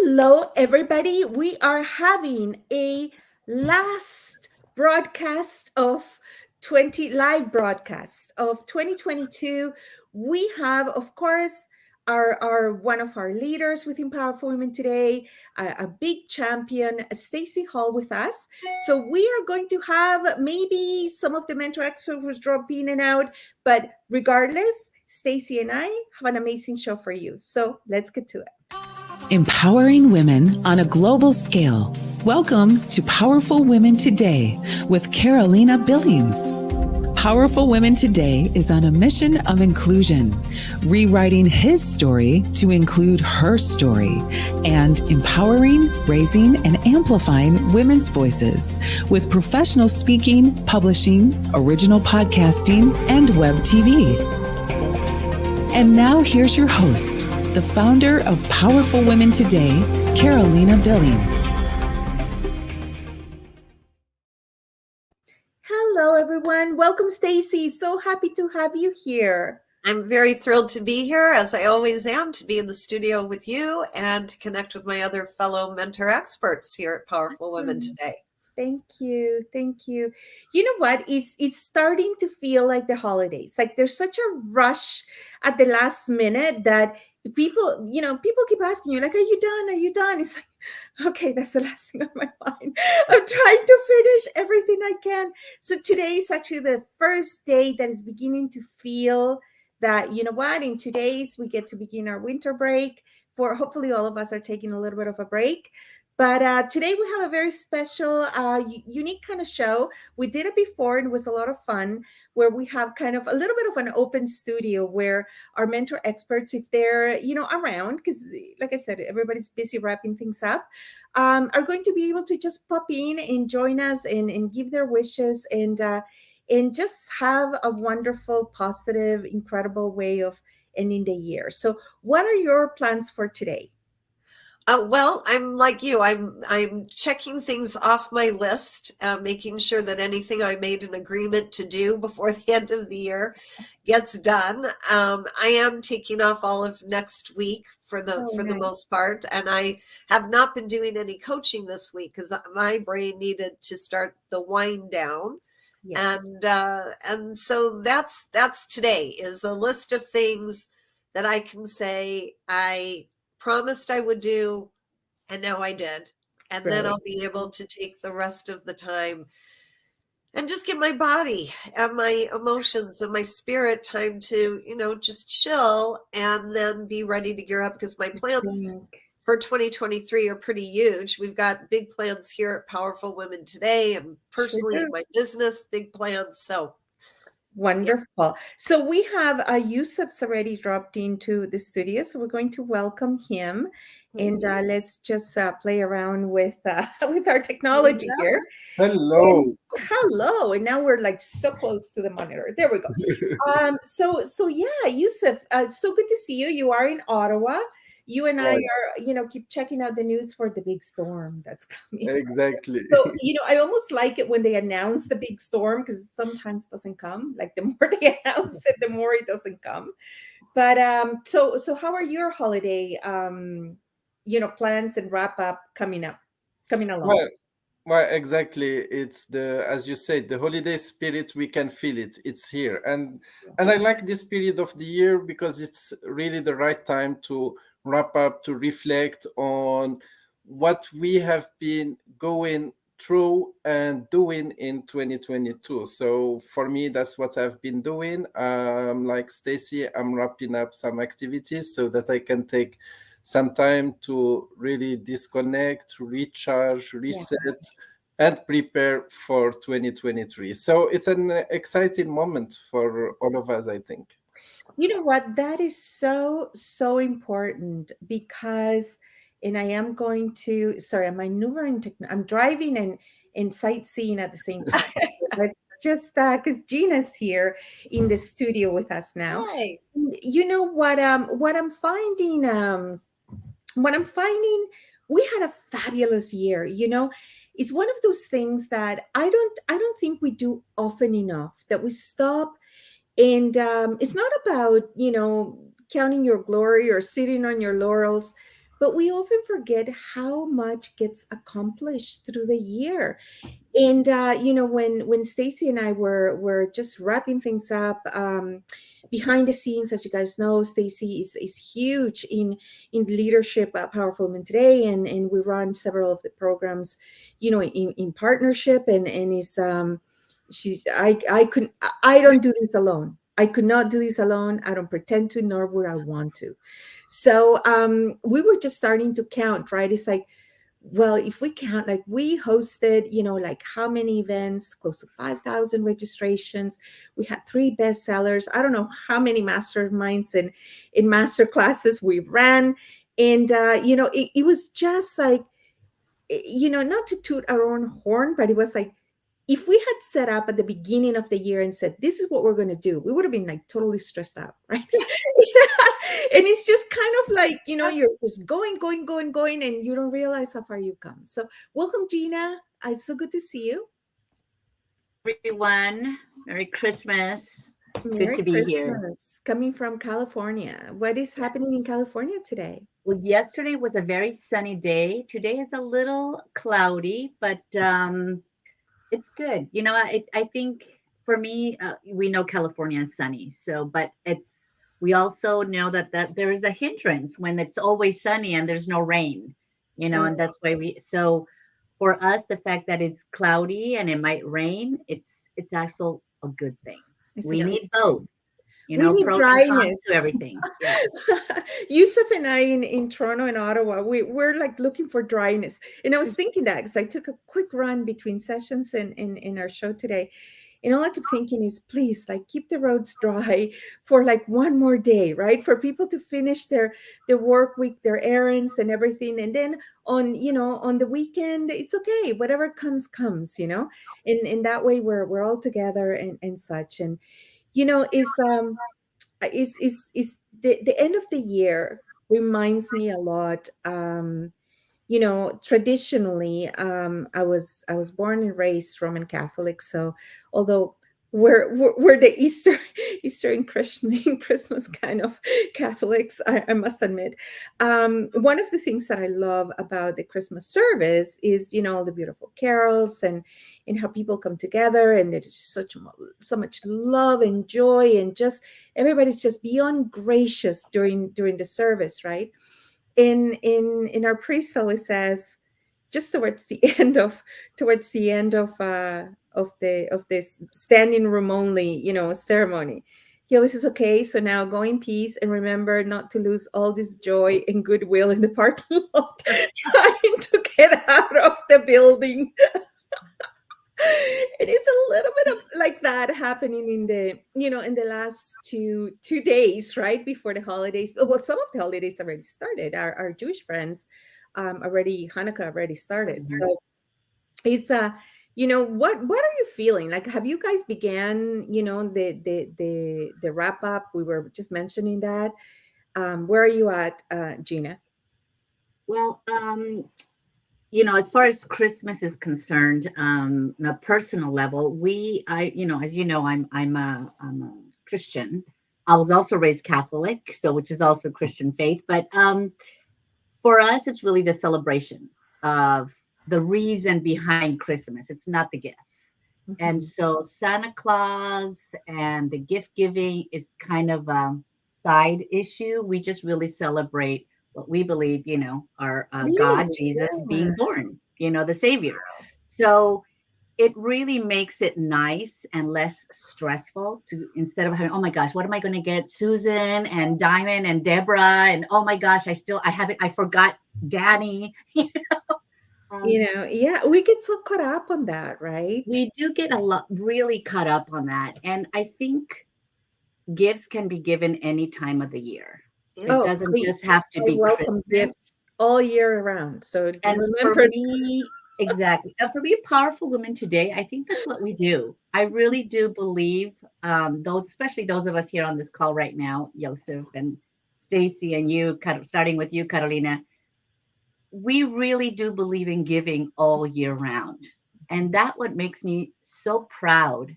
Hello, everybody. We are having a last broadcast of 20 live broadcast of 2022. We have, of course, our one of our leaders within Powerful Women today, a big champion, Stacy Hall, with us. So we are going to have maybe some of the mentor experts will drop in and out, but regardless, Stacy and I have an amazing show for you. So let's get to it. Empowering women on a global scale. Welcome to Powerful Women Today with Carolina Billings. Powerful Women Today is on a mission of inclusion, rewriting his story to include her story, and empowering, raising, and amplifying women's voices with professional speaking, publishing, original podcasting, and web TV. And now here's your host, the founder of Powerful Women Today, Carolina Billings. Hello, everyone. Welcome, Stacy. So happy to have you here. I'm very thrilled to be here, as I always am, to be in the studio with you and to connect with my other fellow mentor experts here at Powerful Women Today. Thank you. Thank you. You know what? It's starting to feel like the holidays. Like there's such a rush at the last minute that people keep asking you, like, are you done? Are you done? It's like, okay, that's the last thing on my mind. I'm trying to finish everything I can. So today is actually the first day that is beginning to feel that, you know what, in 2 days we get to begin our winter break. For hopefully all of us are taking a little bit of a break. But today we have a very special, unique kind of show. We did it before and it was a lot of fun, where we have kind of a little bit of an open studio where our mentor experts, if they're, around, because like I said, everybody's busy wrapping things up, are going to be able to just pop in and join us and give their wishes and just have a wonderful, positive, incredible way of ending the year. So what are your plans for today? Well, I'm like you. I'm checking things off my list, making sure that anything I made an agreement to do before the end of the year gets done. I am taking off all of next week for the most part, and I have not been doing any coaching this week because my brain needed to start the wind down. Yes. And so that's today is a list of things that I can say I promised I would do, and now I did. And then I'll be able to take the rest of the time and just give my body and my emotions and my spirit time to, just chill and then be ready to gear up, because my plans for 2023 are pretty huge. We've got big plans here at Powerful Women Today, and personally in my business, big plans. So wonderful. Yeah. So we have Yusuf's already dropped into the studio, so we're going to welcome him, and let's just play around with our technology here. Hello. Hello, and now we're like so close to the monitor. There we go. So yeah, Yusuf, so good to see you. You are in Ottawa. You and I are, keep checking out the news for the big storm that's coming. Exactly. So, I almost like it when they announce the big storm, because it sometimes doesn't come. Like the more they announce it, the more it doesn't come. But so how are your holiday, plans and wrap up coming along? Well, exactly. It's as you said, the holiday spirit. We can feel it. It's here, and I like this period of the year because it's really the right time to wrap up, to reflect on what we have been going through and doing in 2022. So for me, that's what I've been doing. Like Stacy, I'm wrapping up some activities so that I can take some time to really disconnect, recharge, reset, and prepare for 2023. So it's an exciting moment for all of us, I think. You know what? That is so, so important because, and I am going to, sorry, I'm maneuvering, I'm driving and sightseeing at the same time. But just because Gina's here in the studio with us now. Hi. You know what I'm finding, we had a fabulous year. It's one of those things that I don't think we do often enough, that we stop. And it's not about, counting your glory or sitting on your laurels, but we often forget how much gets accomplished through the year. And when Stacy and I were just wrapping things up, behind the scenes, as you guys know, Stacy is huge in leadership at Powerful Women Today, and we run several of the programs, in partnership, and is she's I couldn't I don't do this alone. I could not do this alone. I don't pretend to, nor would I want to. So we were just starting to count, right? It's like, well, if we count, like we hosted, like how many events, close to 5,000 registrations. We had 3 bestsellers. I don't know how many masterminds and in master classes we ran. And, it was just like, not to toot our own horn, but it was like, if we had set up at the beginning of the year and said, this is what we're going to do, we would have been like totally stressed out, right? And it's just kind of like, you're Yes. just going, going, going, going, and you don't realize how far you've come. So welcome, Gina. It's so good to see you. Everyone. Merry Christmas. Good Merry to be here. Christmas. Coming from California. What is Yeah. happening in California today? Well, yesterday was a very sunny day. Today is a little cloudy, but it's good. I think for me, we know California is sunny. So, but we also know that there is a hindrance when it's always sunny and there's no rain, and Oh, that's why so for us, the fact that it's cloudy and it might rain, it's actually a good thing. it's a We Yeah. good need both, thing. We need pros and cons dryness. to everything. Yes. Yusuf and I in Toronto and Ottawa, we're like looking for dryness. And I was thinking that because I took a quick run between sessions and in our show today. And all I kept thinking is, please, like, keep the roads dry for like one more day, right? For people to finish their work week, their errands and everything. And then on the weekend, it's okay. Whatever comes, comes, And that way we're all together and such. And is the end of the year reminds me a lot. Traditionally, I was born and raised Roman Catholic. So although we're the Easter and Christian Christmas kind of Catholics, I must admit. One of the things that I love about the Christmas service is, all the beautiful carols and how people come together, and it's so much love and joy, and just everybody's just beyond gracious during the service, right? In our priest always says, just towards the end of this standing room only, ceremony, he always says, okay, so now go in peace and remember not to lose all this joy and goodwill in the parking lot trying to get out of the building. It is a little bit of like that happening in the last two days, right before the holidays. Well, some of the holidays already started. Our Jewish friends, already Hanukkah already started. Mhm. So it's what are you feeling like? Have you guys began the wrap up? We were just mentioning that. Where are you at, Gina? Well, as far as Christmas is concerned, on a personal level, as you know, I'm a Christian. I was also raised Catholic, so which is also Christian faith. But for us, it's really the celebration of the reason behind Christmas. It's not the gifts. And Mhm. so Santa Claus and the gift giving is kind of a side issue. We just really celebrate what we believe, our God, Really? Jesus Yeah. being born, the Savior. So it really makes it nice and less stressful to instead of having, oh my gosh, what am I going to get Susan and Diamond and Deborah? And oh my gosh, I forgot Danny. Um, Yeah, we get so caught up on that, right? we do get a lot really caught up on that. And I think gifts can be given any time of the year. Yeah. It Oh, doesn't I, just have to I be welcome Christmas. gifts all year round. So And for remember, me, exactly. And for me, powerful women today, I think that's what we do. I really do believe especially those of us here on this call right now, Joseph and Stacy and you, starting with you, Carolina, we really do believe in giving all year round. And that what makes me so proud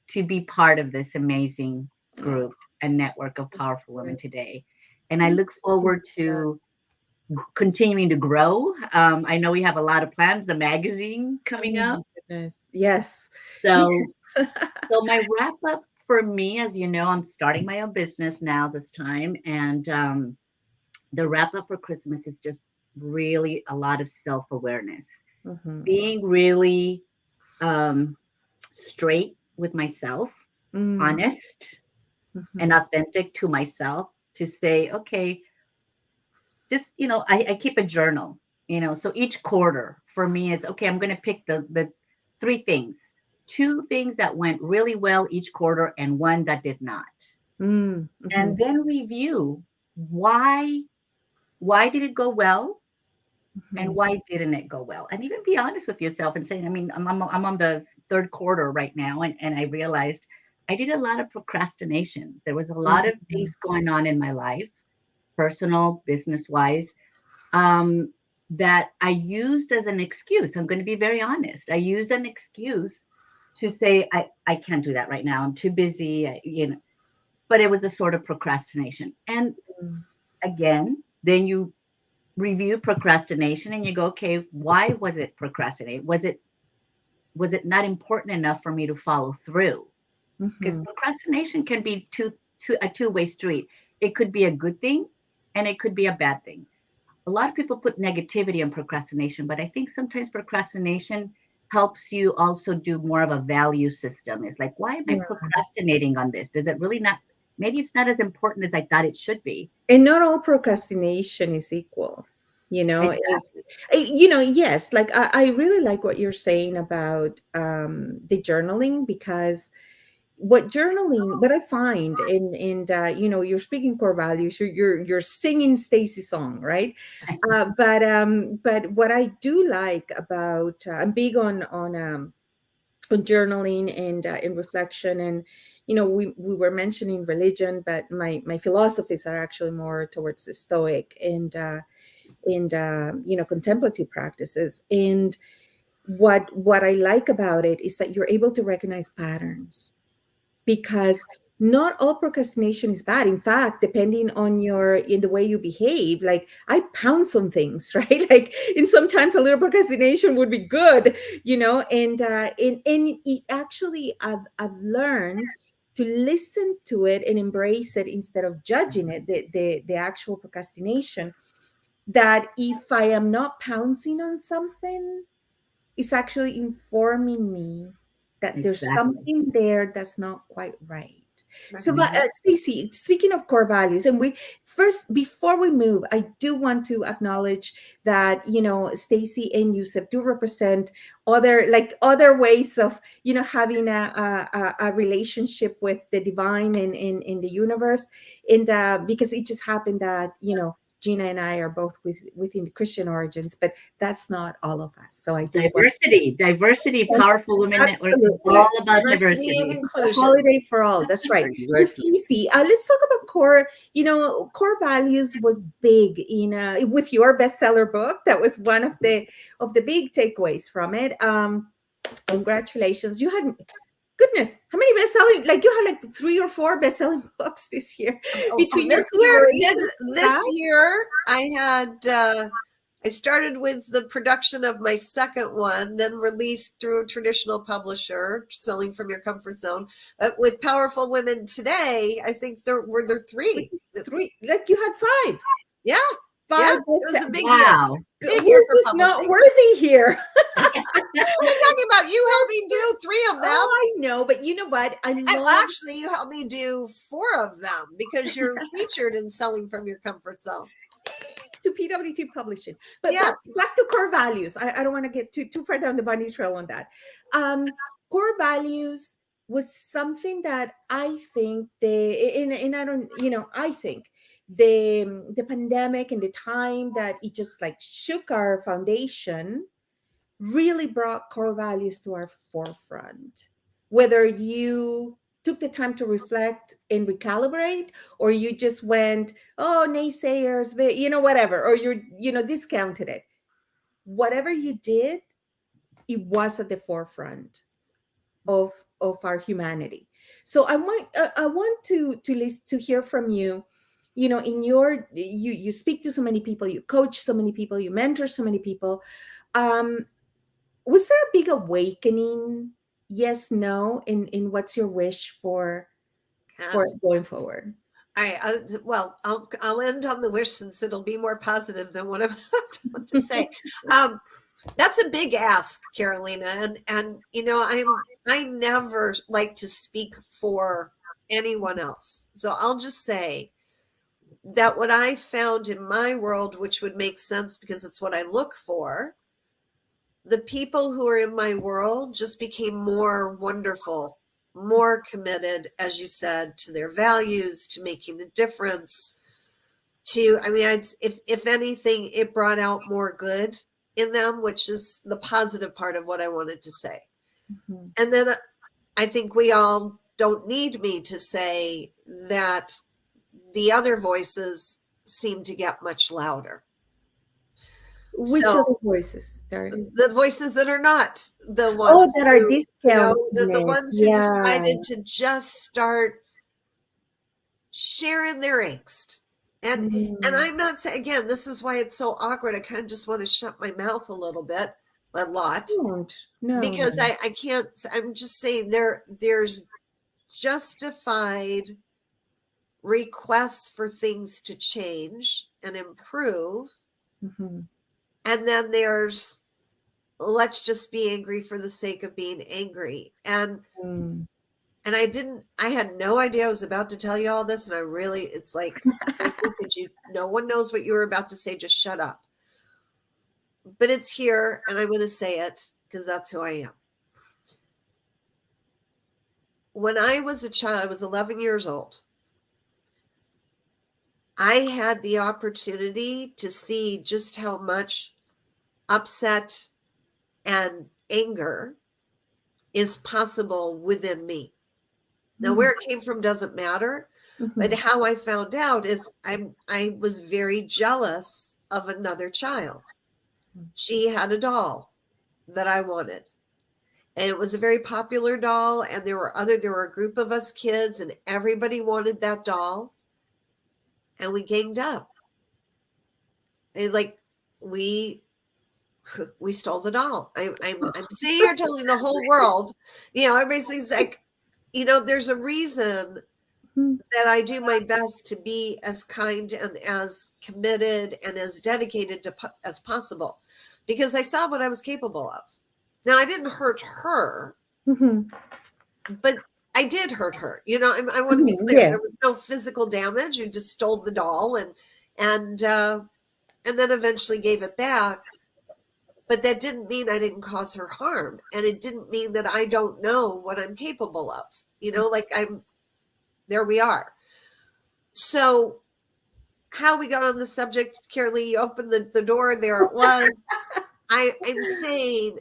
to be part of this amazing oh, group and network of powerful women good. today. And I Thank look you. forward to continuing to grow. I know we have a lot of plans, the magazine coming Oh up. my goodness. Yes. So, Yes. so my wrap up for me, as you know, I'm starting my own business now this time. And the wrap up for Christmas is just really a lot of self awareness, Mhm. being really um, straight with myself, Mm. honest and Mhm. authentic to myself to say, okay, just, I keep a journal, so each quarter for me is okay, I'm going to pick the three things, two things that went really well each quarter and one that did not. Mm. And Mhm. then review why did it go well and Mhm. why didn't it go well, and even be honest with yourself and saying, I mean, I'm on the third quarter right now, and I realized I did a lot of procrastination. There was a lot of Mhm. things going on in my life, personal, business wise, um, that I used as an excuse. I'm going to be very honest. I used an excuse to say, I can't do that right now. I'm too busy, but it was a sort of procrastination. And Mm. again, then you review procrastination and you go, okay, why was it procrastinate? Was it not important enough for me to follow through? Because Mhm. procrastination can be a two-way street. It could be a good thing and it could be a bad thing. A lot of people put negativity on procrastination, but I think sometimes procrastination helps you also do more of a value system. It's like, why am I Yeah. procrastinating on this? Does it really not? Maybe it's not as important as I thought it should be. And not all procrastination is equal. Is Exactly. yes, like I really like what you're saying about the journaling, because what I find you're speaking core values, you're singing Stacy's song, right? But what I do like about I'm big on journaling and in reflection, and we were mentioning religion, but my philosophies are actually more towards the stoic and contemplative practices. And what I like about it is that you're able to recognize patterns, because not all procrastination is bad. In fact, depending on your in the way you behave, like I pounce on things, right? Like, and sometimes a little procrastination would be good, and it actually I've learned to listen to it and embrace it instead of judging it, the actual procrastination. That if I am not pouncing on something, it's actually informing me that there's Exactly. something there that's not quite right. So, but Mhm. Stacey, speaking of core values, and we first, before we move, I do want to acknowledge that Stacey and Yusuf do represent other ways of having a relationship with the divine and in the universe, and because it just happened that Gina and I are both within the Christian origins, but that's not all of us. So I do want Diversity, Powerful Women Network is absolutely all about Diversity and diversity. a inclusion. holiday for all. That's right. So Exactly. Stacey, let's talk about core. Core values was big in with your bestseller book. That was one of the big takeaways from it. Congratulations. You had goodness, how many best-selling? Like you had like 3 or 4 best-selling books this year between your This year, collaboration staff. this year, I started with the production of my second one, then released through a traditional publisher, selling from your comfort zone. With Powerful Women Today, I think there three. Three, like you had five, Yeah, yeah, five it best. was a big year, Wow. big year for Who's not publishing. worthy here? What are you talking about? You helped me do three of them. Oh, I know, but you know what? I And love actually, you helped me do four of them because you're featured in Selling from Your Comfort Zone. to PWT publishing. But Yes. back to core values. I don't want to get too far down the bunny trail on that. Core values was something that I think and I don't, I think the pandemic and the time that it just like shook our foundation really brought core values to our forefront. Whether you took the time to reflect and recalibrate, or you just went, oh, naysayers, whatever, or you're discounted it. Whatever you did, it was at the forefront of our humanity. So I want to hear from you. in your, you speak to so many people, you coach so many people, you mentor so many people. um was there a big awakening, yes, no, in what's your wish for And going forward? well, I'll end on the wish since it'll be more positive than what I'm about to say. Um, that's a big ask, Carolina, and I never like to speak for anyone else. So I'll just say that what I found in my world, which would make sense because it's what I look for, the people who are in my world just became more wonderful, more committed, as you said, to their values, to making a difference. I mean, if anything, it brought out more good in them, which is the positive part of what I wanted to say. Mhm. And then I think we all don't need me to say that the other voices seem to get much louder. Which So other voices, darling? the voices that are not the Oh, ones that are who, discounting the it. ones who Yeah. decided to just start sharing their angst. And Mm. I'm not saying, again, this is why it's so awkward. I kind of just want to shut my mouth a little bit, a lot, Don't. No, because no. I can't. I'm just saying there's justified requests for things to change and improve, Mhm. and then there's let's just be angry for the sake of being angry. Mm. And I had no idea I was about to tell you all this, and it's like, seriously, no one knows what you were about to say, just shut up. But it's here, and I'm going to say it because that's who I am. When I was a child, I was 11 years old. I had the opportunity to see just how much upset and anger is possible within me. Now, Mm. where it came from doesn't matter, but Mhm. how I found out is I was very jealous of another child. She had a doll that I wanted. And it was a very popular doll, and there were a group of us kids, and everybody wanted that doll, and we ganged up. And like we we stole the doll. I'm sitting here telling the whole world, everybody's like, there's a reason Mhm. that I do my best to be as kind and as committed and as dedicated as possible, because I saw what I was capable of. Now, I didn't hurt her, Mhm. but I did hurt her. I want to be Mhm. clear. Yeah. There was no physical damage. You just stole the doll and uh, and then eventually gave it back. But that didn't mean I didn't cause her harm, and it didn't mean that I don't know what I'm capable of. Like there we are. So how we got on the subject, Carolee, you opened the door, there it was. I'm saying,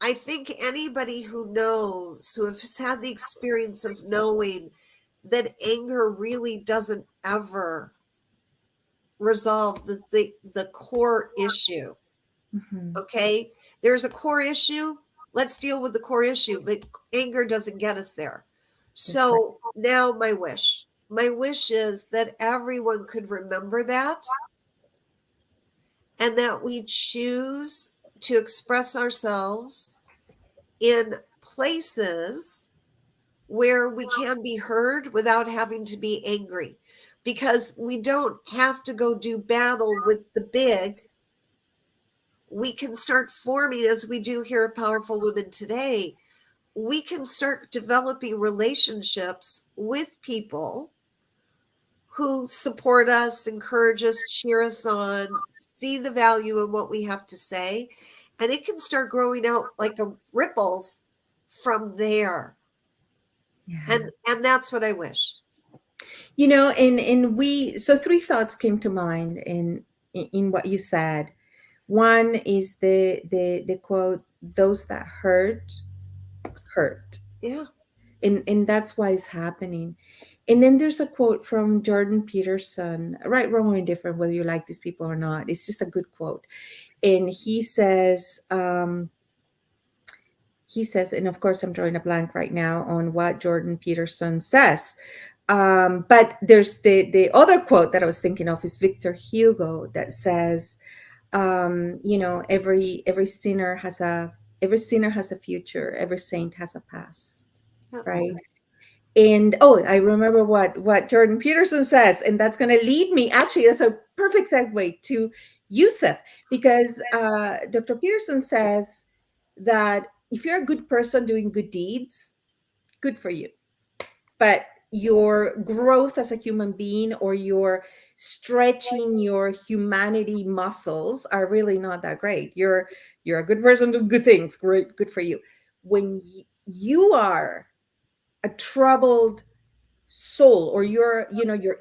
I think anybody who has had the experience of knowing that anger really doesn't ever resolve the core issue. Mhm. Okay? There's a core issue. Let's deal with the core issue, but anger doesn't get us there. That's right. So now my wish. My wish is that everyone could remember that, and that we choose to express ourselves in places where we can be heard without having to be angry, because we don't have to go do battle with the big. We can start forming, as we do here at Powerful Women Today, we can start developing relationships with people who support us, encourage us, cheer us on, see the value in what we have to say, and it can start growing out like a ripples from there. Yeah. And that's what I wish. And we, so three thoughts came to mind in what you said. One is the quote, "Those that hurt," Yeah. and that's why it's happening. And then there's a quote from Jordan Peterson, right, wrong, or indifferent, whether you like these people or not. It's just a good quote, and he says, and of course I'm drawing a blank right now on what Jordan Peterson says, But there's the other quote that I was thinking of is Victor Hugo that says, every sinner has a future, every saint has a past, Yeah. right? And oh, I remember what Jordan Peterson says, and that's going to lead me. Actually, that's a perfect segue to Yusuf, because Dr. Peterson says that if you're a good person doing good deeds, good for you. But your growth as a human being or your stretching your humanity muscles are really not that great. You're a good person doing good things, great, good for you. When you are a troubled soul, or your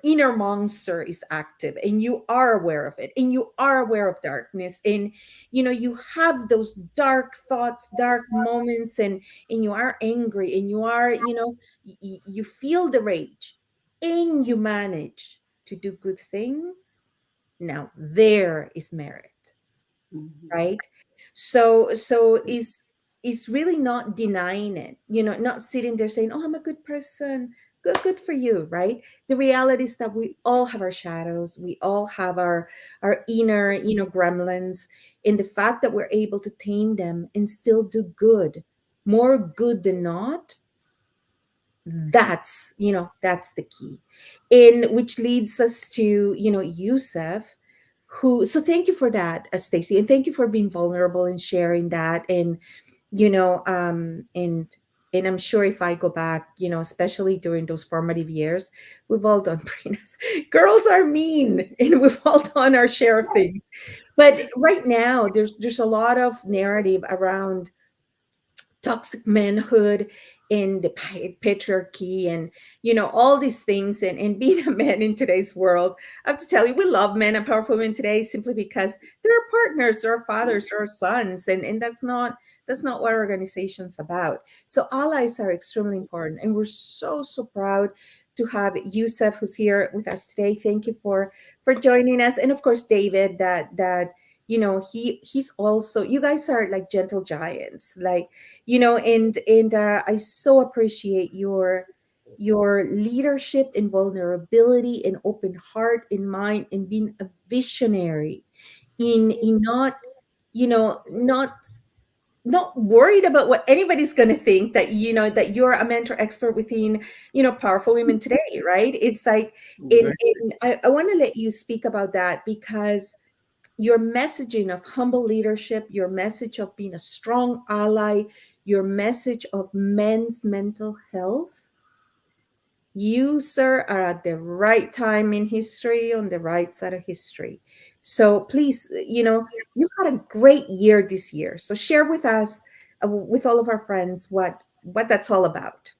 inner monster is active and you are aware of it, and you are aware of darkness, and you have those dark thoughts, dark moments, and you are angry, and you are you feel the rage, and you manage to do good things. Now there is merit, Mhm. right? So is really not denying it, not sitting there saying, oh, I'm a good person, good for you, right? The reality is that we all have our shadows, we all have our inner gremlins, and the fact that we're able to tame them and still do good, more good than not, that's the key. And which leads us to Yusuf, who, so thank you for that, Stacy, and thank you for being vulnerable and sharing that. And and I'm sure if I go back, especially during those formative years, we've all done prenups. Girls are mean, and we've all done our share of things. But right now there's a lot of narrative around toxic manhood and the patriarchy, and all these things, and being a man in today's world. I have to tell you, we love men and powerful women today simply because they're our partners, they're our fathers, they're our sons, and that's not what our organization's about. So allies are extremely important, and we're so proud to have Yusuf, who's here with us today. Thank you for joining us, and of course David, that he's also, you guys are like gentle giants, like, and I so appreciate your leadership and vulnerability and open heart and mind, and being a visionary in not not worried about what anybody's going to think, that that you're a mentor expert within powerful women today, right? It's like, Exactly. I want to let you speak about that, because your messaging of humble leadership, your message of being a strong ally, your message of men's mental health, you, sir, are at the right time in history, on the right side of history. So please, you've had a great year this year. So share with us, with all of our friends, what that's all about.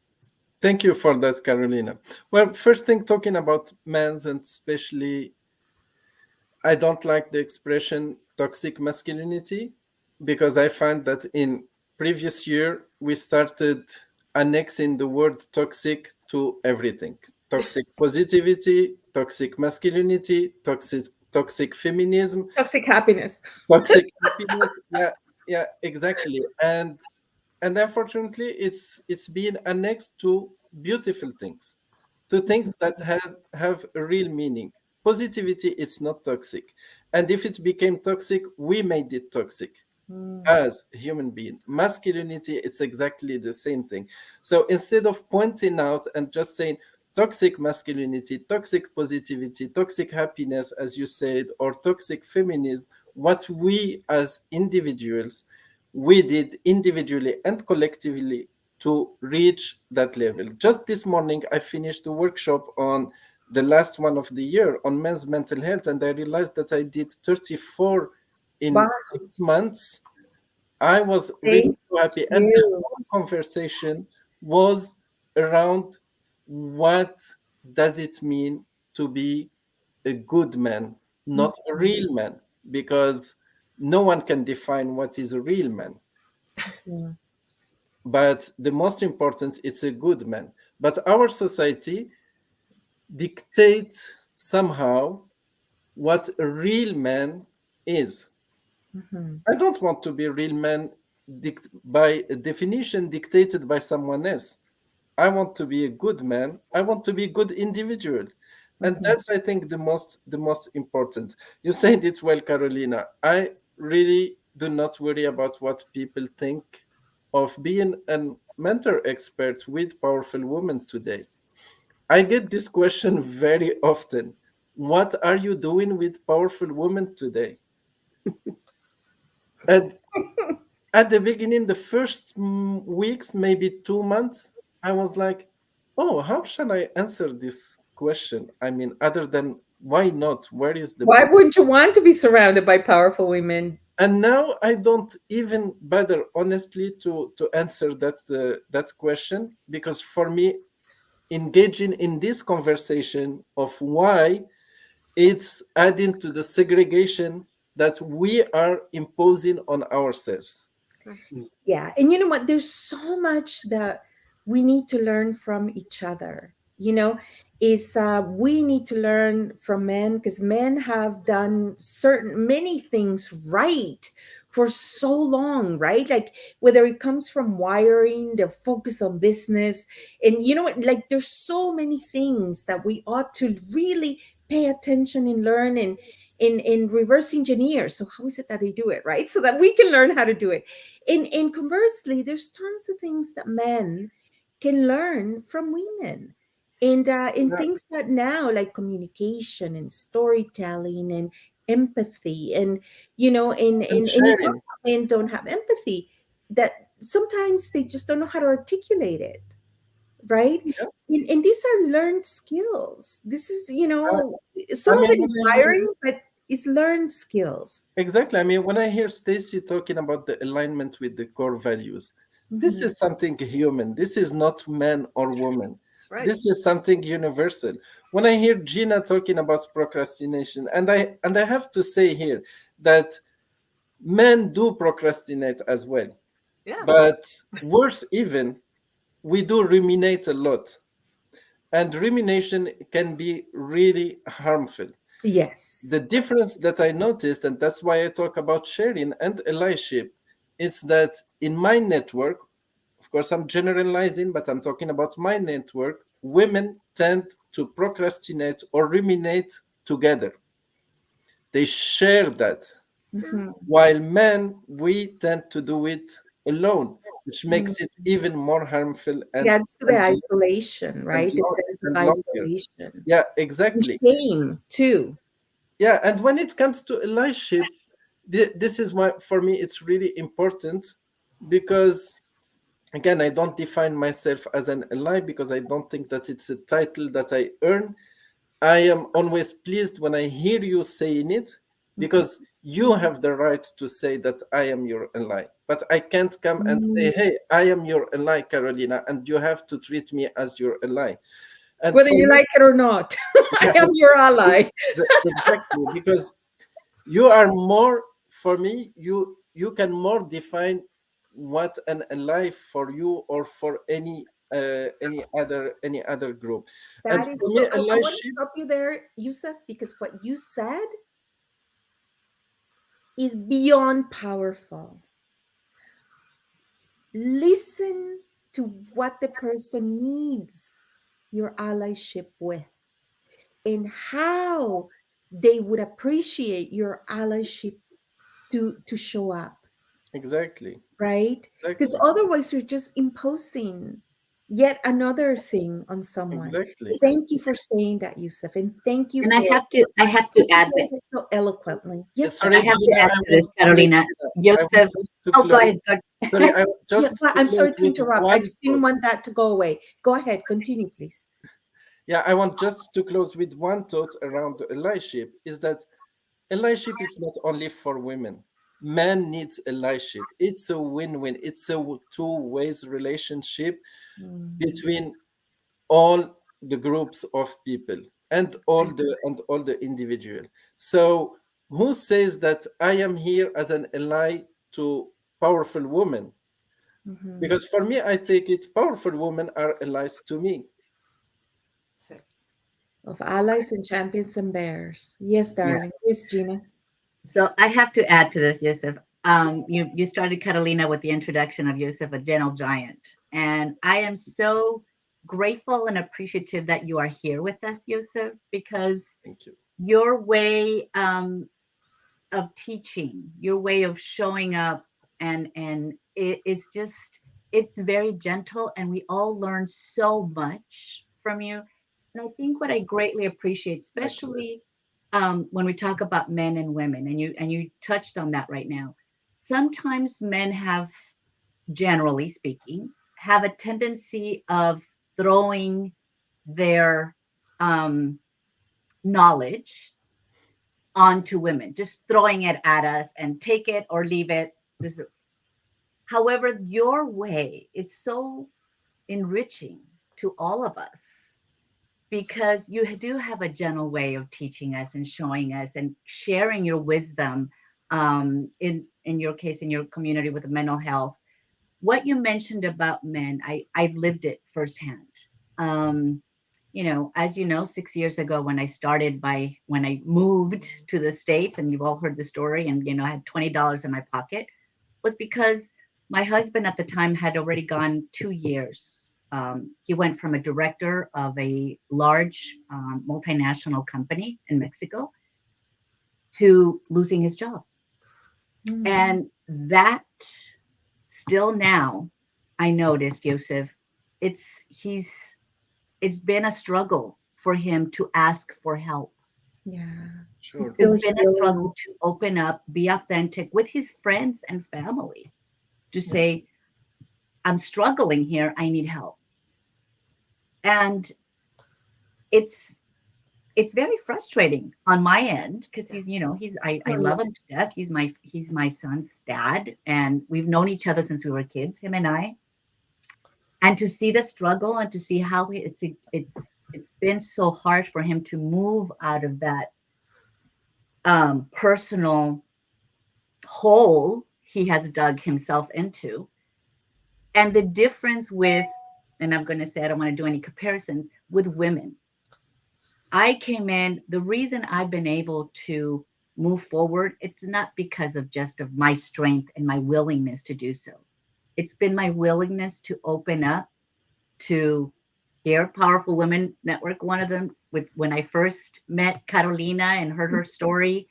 Thank you for that, Carolina. Well, first thing, talking about men's, and especially, I don't like the expression toxic masculinity, because I find that in previous year we started annexing the word toxic to everything. Toxic positivity, toxic masculinity, toxic feminism, Toxic happiness. toxic happiness. Yeah, yeah, exactly. And unfortunately it's being annexed to beautiful things, to things that have a real meaning. Positivity, it's not toxic, and if it became toxic, we made it toxic Mm. as a human being. Masculinity, it's exactly the same thing. So instead of pointing out and just saying toxic masculinity, toxic positivity, toxic happiness, as you said, or toxic feminism, what we as individuals, we did individually and collectively to reach that level. Just this morning, I finished a workshop on the last one of the year on men's mental health, and I realized that I did 34 in Wow. 6 months. I was really Thank so happy. And the you. whole conversation was around what does it mean to be a good man, not a real man, because no one can define what is a real man. Yeah. But the most important, it's a good man. But our society dictates somehow what a real man is. Mhm. I don't want to be a real man by a definition dictated by someone else. I want to be a good man. I want to be a good individual. And Mhm. that's, I think, the most important. You said it well, Carolina. I really do not worry about what people think of being a mentor expert with powerful women today. I get this question very often. What are you doing with powerful women today? And at the beginning, the first weeks, maybe 2 months, I was like, oh, how shall I answer this question? I mean, other than why not? Where is the Why problem? wouldn't you want to be surrounded by powerful women? And now I don't even bother, honestly, to answer that question, because for me, engaging in this conversation of why, it's adding to the segregation that we are imposing on ourselves. Yeah. And you know what? There's so much that we need to learn from each other. Is we need to learn from men, because men have done certain many things right for so long, right? Like whether it comes from wiring, their focus on business, and you know what? Like there's so many things that we ought to really pay attention and learn and in reverse engineer. So how is it that they do it, right? So that we can learn how to do it. And conversely, there's tons of things that men can learn from women, and in Yeah, things that now, like communication and storytelling and empathy, and and and it's not sharing. that men don't have empathy, that sometimes they just don't know how to articulate it, right? Yeah. And these are learned skills. This is, Uh, some I of mean, it when is I hear wiring, but it's learned skills. exactly, I mean, when I hear Stacy talking about the alignment with the core values, this Mhm. is something human. This is not man or woman. That's right. This is something universal. When I hear Gina talking about procrastination, and I have to say here that men do procrastinate as well, Yeah. but worse even, we do ruminate a lot, and rumination can be really harmful. The Yes. difference that I noticed, and that's why I talk about sharing and allyship, is that in my network, of course, I'm generalizing, but I'm talking about my network, women tend to procrastinate or ruminate together. They share that. Yeah. Mhm. While men, we tend to do it alone, which Mm. makes it even more harmful It adds to the and, isolation, and, right? The sense of longer. isolation. Yeah, And exactly. shame, too. Yeah, and when it comes to allyship, this is why for me it's really important, because again, I don't define myself as an ally, because I don't think that it's a title that I earn. I am always pleased when I hear you saying it, Mhm. because you have the right to say that I am your ally, but I can't come and say, Mm. hey, I am your ally, Carolina, and you have to treat me as your ally. And Whether for you me, like it or not, I yeah, am your ally. exactly, because you are more, for me, you can more define what an ally for you or for any other group. And That is for me, so. I want to allyship, stop you there, Yusuf, because what you said is beyond powerful. Listen to what the person needs your allyship with, and how they would appreciate your allyship to show up, exactly, right? Because exactly, otherwise you're just imposing yet another thing on someone. exactly. Thank you for saying that, Yusuf, and thank you And for I have to add that articulating this so eloquently. Yes, Sorry, I darling. have to Gina, add to this, Carolina. I want Joseph, just to oh, go close. ahead. Go Sorry, I want Yeah, just to I'm close sorry to with interrupt. I one just didn't thought. want that to go away. Go ahead, continue, please. Yeah, I want just to close with one thought around allyship, is that allyship is not only for women. Man needs allyship. It's a win-win. It's a two ways relationship Mm. between all the groups of people and all the individual. So who says that I am here as an ally to powerful women? Mhm. Because for me, I take it powerful women are allies to me. So, Of allies and champions and bears. Yes, Yeah. darling. Yes, Gina. So I have to add to this, Joseph. You started Catalina with the introduction of Joseph, a gentle giant, and I am so grateful and appreciative that you are here with us, Yusuf, because Thank you. your way of teaching, your way of showing up, and it is just, it's very gentle, and we all learn so much from you. And I think what I greatly appreciate, Likewise. especially when we talk about men and women, and you touched on that right now. Sometimes men have, generally speaking, have a tendency of throwing their um, knowledge onto women, just throwing it at us and take it or leave it. This, however, your way is so enriching to all of us because you do have a gentle way of teaching us and showing us and sharing your wisdom. In your case, in your community with mental health, what you mentioned about men, I've lived it firsthand. Um, as you know, 6 years ago when I moved to the States, and you've all heard the story, and I had $20 in my pocket, was because my husband at the time had already gone 2 years. He went from a director of a large multinational company in Mexico to losing his job. Mm. And that still now, I noticed, Yosef, he's it's been a struggle for him to ask for help. Yeah. He's Sure. It's still been a healing. struggle to open up, be authentic with his friends and family, to Yeah. say, I'm struggling here, I need help. And it's it's very frustrating on my end because I Oh, yeah. love him to death. He's my son's dad, and we've known each other since we were kids, him and I. And to see the struggle and to see how it's been so hard for him to move out of that personal hole he has dug himself into. And the difference with, and I'm going to say I don't want to do any comparisons with women. I came in, the reason I've been able to move forward, it's not because of my strength and my willingness to do so. It's been my willingness to open up to here, Powerful Women Network, one of them, with when I first met Carolina and heard her story,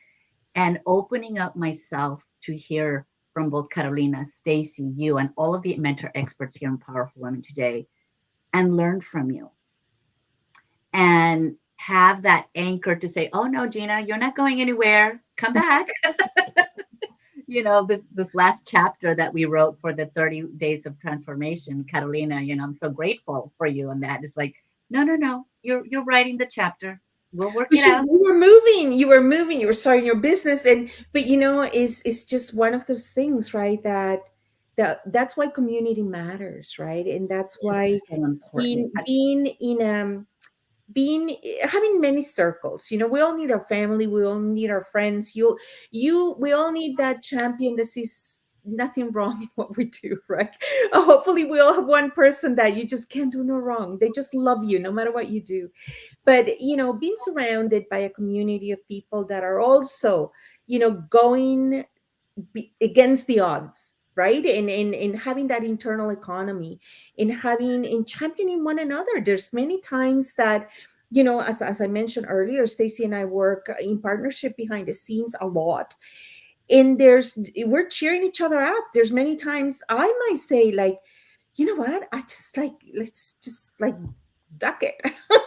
and opening up myself to hear from both Carolina, Stacy, you, and all of the mentor experts here in Powerful Women today, and learn from you and have that anchor to say, oh no, Gina, you're not going anywhere. Come back. This last chapter that we wrote for the 30 days of transformation, Carolina, I'm so grateful for you on that. It's like, no, no, no, you're writing the chapter. We'll work You it should, out. you were starting your business, and but it's just one of those things, right? That's why community matters, right? And that's why It's so important. being in being having many circles, we all need our family, we all need our friends, we all need that champion that sees nothing wrong in what we do, right? Hopefully we all have one person that you just can't do no wrong, they just love you no matter what you do. But being surrounded by a community of people that are also going against the odds, right? In having that internal economy, in championing one another. There's many times that as I mentioned earlier, Stacy and I work in partnership behind the scenes a lot, and we're cheering each other up. There's many times I might say, like, you know what, I just like, let's just like duck it.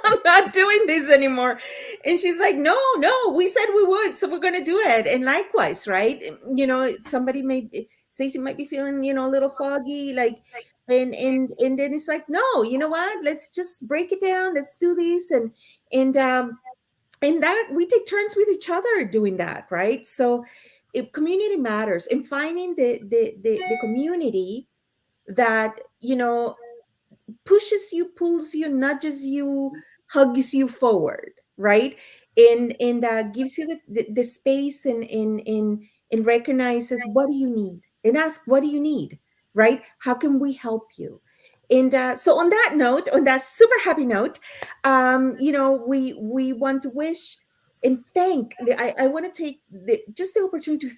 I'm not doing this anymore. And she's like, no, no, we said we would, so we're going to do it. And likewise, right? Somebody may, Stacey might be feeling, a little foggy, like, and then it's like, no, you know what, let's just break it down, let's do this. And that we take turns with each other doing that, right? So community matters, and finding the community that pushes you, pulls you, nudges you, hugs you forward, right? And gives you the space, and recognizes what do you need, and ask what do you need, right? How can we help you? And so on that note, on that super happy note, we want to wish and thank I want to take just the opportunity to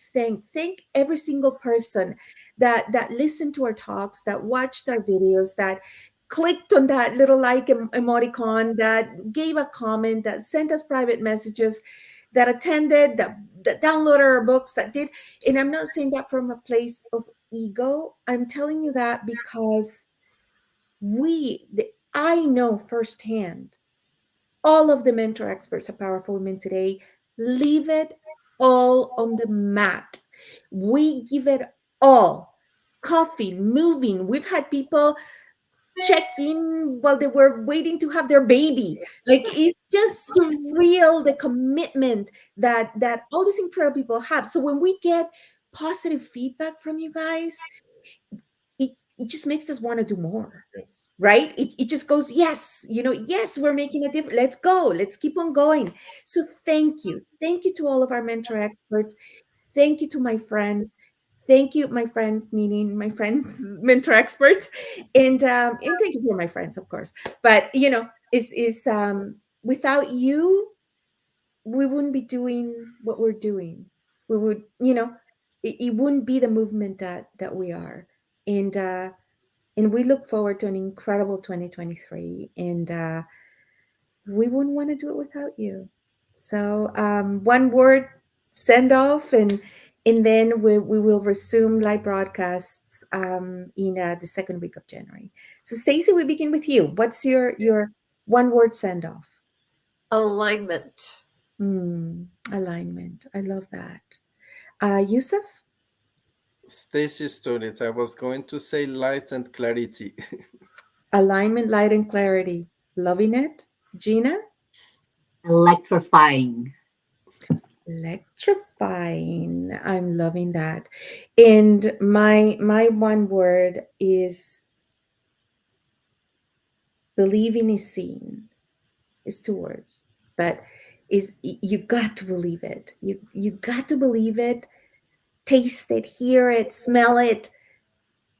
thank every single person that listened to our talks, that watched our videos, that clicked on that little like emoticon, that gave a comment, that sent us private messages, that attended, that downloaded our books, that did. And I'm not saying that from a place of ego. I'm telling you that because I know firsthand, all of the mentor experts at Powerful Women today leave it all on the mat. We give it all. Coughing, moving. We've had people check in while they were waiting to have their baby. Like, it's just surreal, the commitment that all these incredible people have. So when we get positive feedback from you guys, it just makes us want to do more. Yes. Right? It just goes, yes, yes, we're making a difference. Let's go. Let's keep on going. So thank you. Thank you to all of our mentor experts. Thank you to my friends. Thank you, my friends, meaning my friends, mentor experts. And thank you for my friends, of course. But, without you, we wouldn't be doing what we're doing. We would, it wouldn't be the movement that we are. And we look forward to an incredible 2023. And we wouldn't want to do it without you. So one word, send off, and then we will resume live broadcasts in the second week of January. So Stacey, we begin with you. What's your one word send off? Alignment. Alignment. I love that. Yusuf? Stacy stole it. I was going to say light and clarity. Alignment, light, and clarity. Loving it. Gina? Electrifying. Electrifying. I'm loving that. And my one word is believing is seen. It's 2 words, but you got to believe it. You got to believe it. Taste it, hear it, smell it,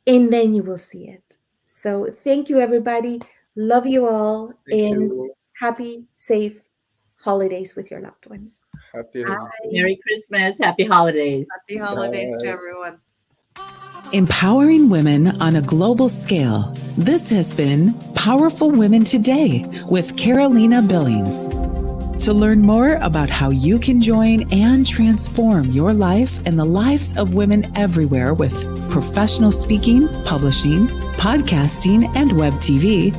and then you will see it. So thank you, everybody. Love you all. Thank and you. Happy, safe holidays with your loved ones. Happy Merry Christmas. Happy holidays. Happy holidays to everyone. Empowering women on a global scale. This has been Powerful Women Today with Carolina Billings. To learn more about how you can join and transform your life and the lives of women everywhere with professional speaking, publishing, podcasting, and web TV,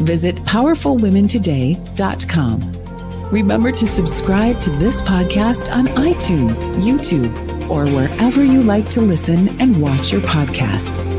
visit powerfulwomentoday.com. Remember to subscribe to this podcast on iTunes, YouTube, or wherever you like to listen and watch your podcasts.